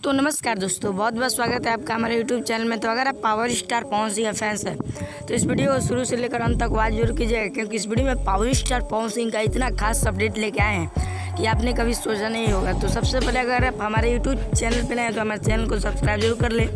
तो नमस्कार दोस्तों, बहुत बहुत स्वागत है आपका हमारे यूट्यूब चैनल में। तो अगर आप पावर स्टार पवन सिंह के फैंस हैं तो इस वीडियो को शुरू से लेकर अंत तक वॉच जरूर कीजिएगा, क्योंकि इस वीडियो में पावर स्टार पवन सिंह का इतना खास अपडेट लेके आए हैं कि आपने कभी सोचा नहीं होगा। तो सबसे पहले अगर आप हमारे यूट्यूब चैनल पर नए हैं तो हमारे चैनल को सब्सक्राइब जरूर कर लें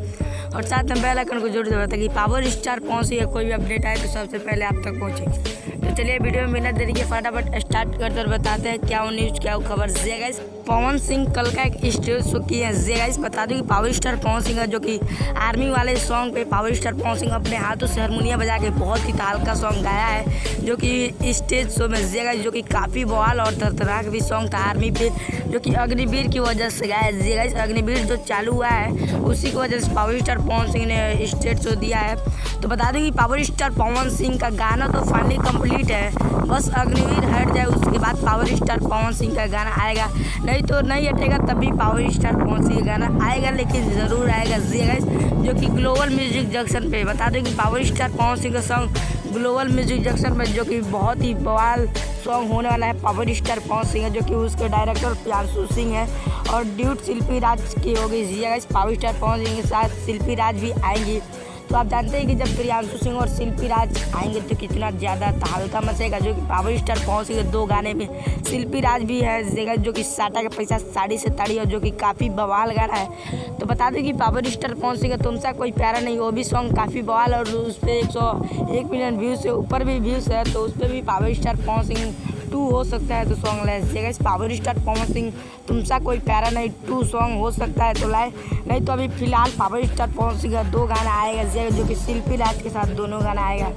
और साथ में बेल आइकन को जरूर दबाएं ताकि पावर स्टार पवन सिंह का कोई भी अपडेट आए तो सबसे पहले आप तक पहुँचे। तो चलिए वीडियो में बिना देरी के फटाफट स्टार्ट करते और बताते हैं क्या वो न्यूज़ क्या वो खबर। जी गाइस, पवन सिंह कल का एक स्टेज शो किए हैं। जी गाइस, बता दूं कि पावर स्टार पवन सिंह जो कि आर्मी वाले सॉन्ग पे पावर स्टार पवन सिंह अपने हाथों से हारमोनियम बजा के बहुत ही हल्का सॉन्ग गाया है, जो कि स्टेज शो में जी गाइस जो कि काफ़ी बवाल और तरह भी सॉन्ग था आर्मी पे, जो कि अग्निवीर की वजह से गाया। जी गाइस, अग्निवीर जो चालू हुआ है उसी की वजह से पावर स्टार पवन सिंह ने स्टेज शो दिया है। तो बता दें कि पावर स्टार पवन सिंह का गाना तो फाइनली कंप्लीट है, बस अग्निवीर हट जाए उसके बाद पावर स्टार पवन सिंह का गाना आएगा। नहीं तो नहीं हटेगा तब भी पावर स्टार पवन सिंह का गाना आएगा, लेकिन ज़रूर आएगा। जी गाइस, जो कि ग्लोबल म्यूजिक जंक्शन पे बता दें कि पावर स्टार पवन सिंह का सॉन्ग ग्लोबल म्यूजिक जंक्शन में जो कि बहुत ही बवाल सॉन्ग होने वाला है। पावर स्टार पवन सिंह है जो कि उसके डायरेक्टर प्रियांशु सिंह है और ड्यूट शिल्पी राज की होगी। जी guys, power star Pawan Singh के साथ शिल्पी राज भी आएंगी। तो आप जानते हैं कि जब प्रियांशु सिंह और शिल्पी राज आएंगे तो कितना ज़्यादा तहलका मचेगा, जो कि पावर स्टार पवन सिंह के दो गाने में शिल्पी राज भी है जो कि साटा का पैसा साड़ी से ताड़ी और जो कि काफ़ी बवाल गाना है। तो बता दें कि पावर स्टार पवन सिंह का तुमसा कोई प्यारा नहीं, वो भी सॉन्ग काफ़ी बवाल और उस पर 101 मिलियन व्यूज़ से ऊपर भी व्यूज़ है, तो उस पर भी पावर स्टार पवन सिंह 2 हो सकता है। तो सॉन्ग लाए guys, power star Pawan Singh तुमसा कोई प्यारा नहीं 2 सॉन्ग हो सकता है तो लाए। नहीं तो अभी फिलहाल पावर स्टार पवन सिंह का 2 गाना आएगा जो कि शिल्पी राज के साथ दोनों गाना आएगा।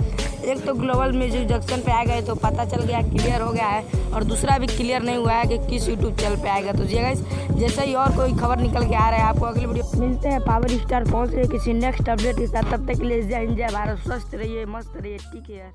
एक तो ग्लोबल म्यूजिक जंक्शन पे आएगा तो पता चल गया, क्लियर हो गया है, और दूसरा भी क्लियर नहीं हुआ है कि किस यूट्यूब चैनल पे आएगा। तो गाइस, जैसे ही और कोई खबर निकल के आ रहा है आपको अगली वीडियो मिलते हैं पावर स्टार पवन सिंह किसी नेक्स्ट अपडेट के साथ। तब तक के लिए जय हिंद, जय भारत, स्वस्थ रहिए, मस्त रहिए, ठीक है यार।